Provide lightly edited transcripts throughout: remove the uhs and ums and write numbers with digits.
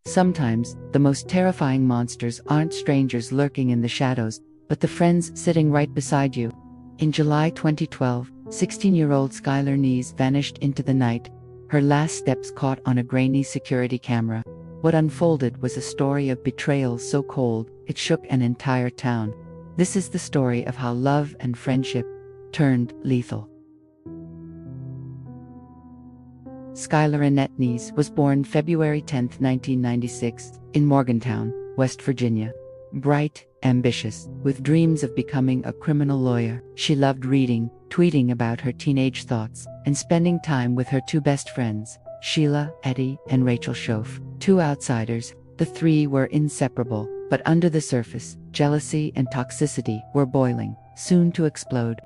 Sometimes, the most terrifying monsters aren't strangers lurking in the shadows, but the friends sitting right beside you. In July 2012, 16-year-old Skylar Neese vanished into the night, her last steps caught on a grainy security camera. What unfolded was a story of betrayal so cold, it shook an entire town. This is the story of how love and friendship turned lethal. Skylar Annette Neese was born February 10, 1996, in Morgantown, West Virginia. Bright, ambitious, with dreams of becoming a criminal lawyer, she loved reading, tweeting about her teenage thoughts, and spending time with her two best friends, Sheila, Eddy, and Rachel Shoaf. Two outsiders, the three were inseparable, but under the surface, jealousy and toxicity were boiling, soon to explode.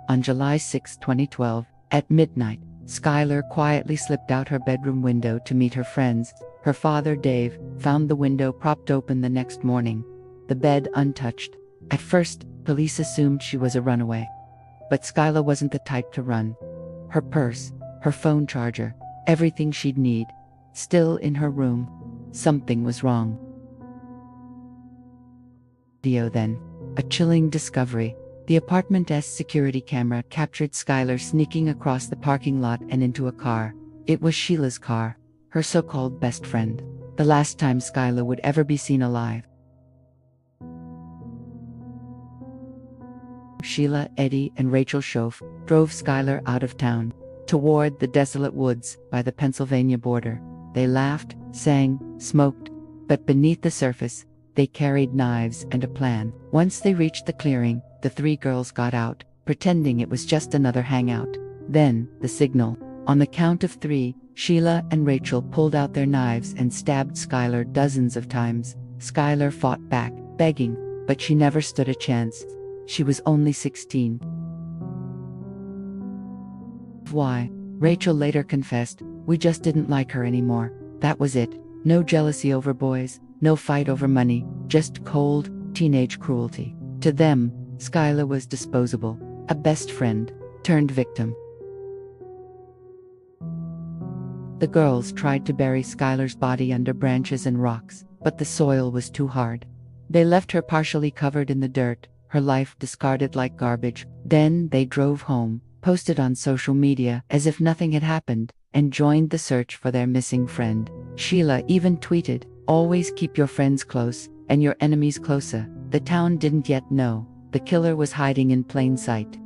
On July 6, 2012, at midnight, Skylar quietly slipped out her bedroom window to meet her friends. Her father, Dave, found the window propped open the next morning, the bed untouched. At first, police assumed she was a runaway. But Skylar wasn't the type to run. Her purse, her phone charger, everything she'd need, still in her room. Something was wrong. Then, a chilling discovery. The apartment's security camera captured Skylar sneaking across the parking lot and into a car. It was Sheila's car, her so-called best friend. The last time Skylar would ever be seen alive. Sheila, Eddy, and Rachel Shoaf drove Skylar out of town, toward the desolate woods by the Pennsylvania border. They laughed, sang, smoked, but beneath the surface, they carried knives and a plan. Once they reached the clearing, the three girls got out, pretending it was just another hangout. Then, the signal. On the count of 3, Sheila and Rachel pulled out their knives and stabbed Skylar dozens of times. Skylar fought back, begging, but she never stood a chance. She was only 16. Why? Rachel later confessed, "We just didn't like her anymore. That was it. No jealousy over boys, no fight over money, just cold, teenage cruelty." To them, Skylar was disposable, a best friend, turned victim. The girls tried to bury Skylar's body under branches and rocks, but the soil was too hard. They left her partially covered in the dirt, her life discarded like garbage. Then they drove home, posted on social media as if nothing had happened, and joined the search for their missing friend. Sheila even tweeted, "Always keep your friends close, and your enemies closer." The town didn't yet know. The killer was hiding in plain sight.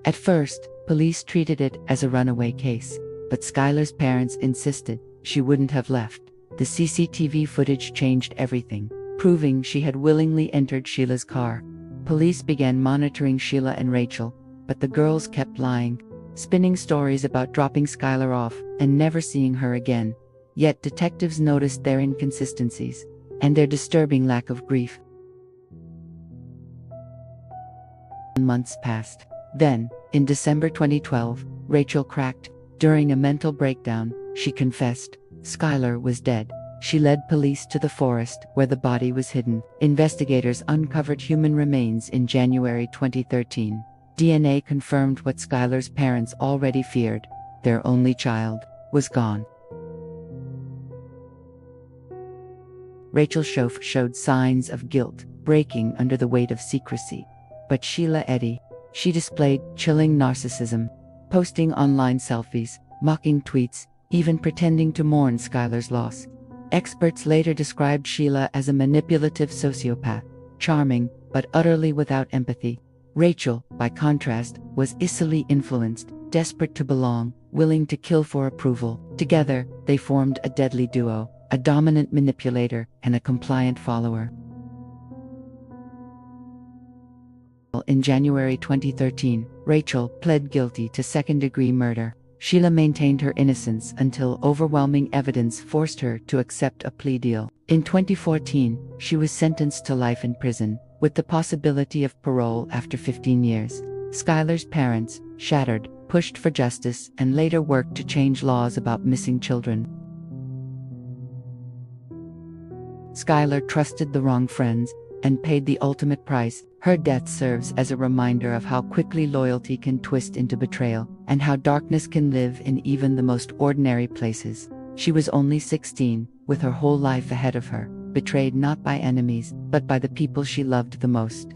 At first, police treated it as a runaway case, but Skylar's parents insisted she wouldn't have left. The CCTV footage changed everything, proving she had willingly entered Sheila's car. Police began monitoring Sheila and Rachel, but the girls kept lying, spinning stories about dropping Skylar off and never seeing her again. Yet detectives noticed their inconsistencies and their disturbing lack of grief. Months passed. Then, in December 2012, Rachel cracked. During a mental breakdown, she confessed. Skylar was dead. She led police to the forest where the body was hidden. Investigators uncovered human remains in January 2013. DNA confirmed what Skylar's parents already feared. Their only child was gone. Rachel Shoaf showed signs of guilt, breaking under the weight of secrecy. But Sheila Eddy, she displayed chilling narcissism, posting online selfies, mocking tweets, even pretending to mourn Skylar's loss. Experts later described Sheila as a manipulative sociopath, charming, but utterly without empathy. Rachel, by contrast, was easily influenced, desperate to belong, willing to kill for approval. Together, they formed a deadly duo, a dominant manipulator and a compliant follower. In January 2013, Rachel pled guilty to second-degree murder. Sheila maintained her innocence until overwhelming evidence forced her to accept a plea deal. In 2014, she was sentenced to life in prison, with the possibility of parole after 15 years. Skylar's parents, shattered, pushed for justice and later worked to change laws about missing children. Skylar trusted the wrong friends, and paid the ultimate price. Her death serves as a reminder of how quickly loyalty can twist into betrayal, and how darkness can live in even the most ordinary places. She was only 16, with her whole life ahead of her, betrayed not by enemies, but by the people she loved the most.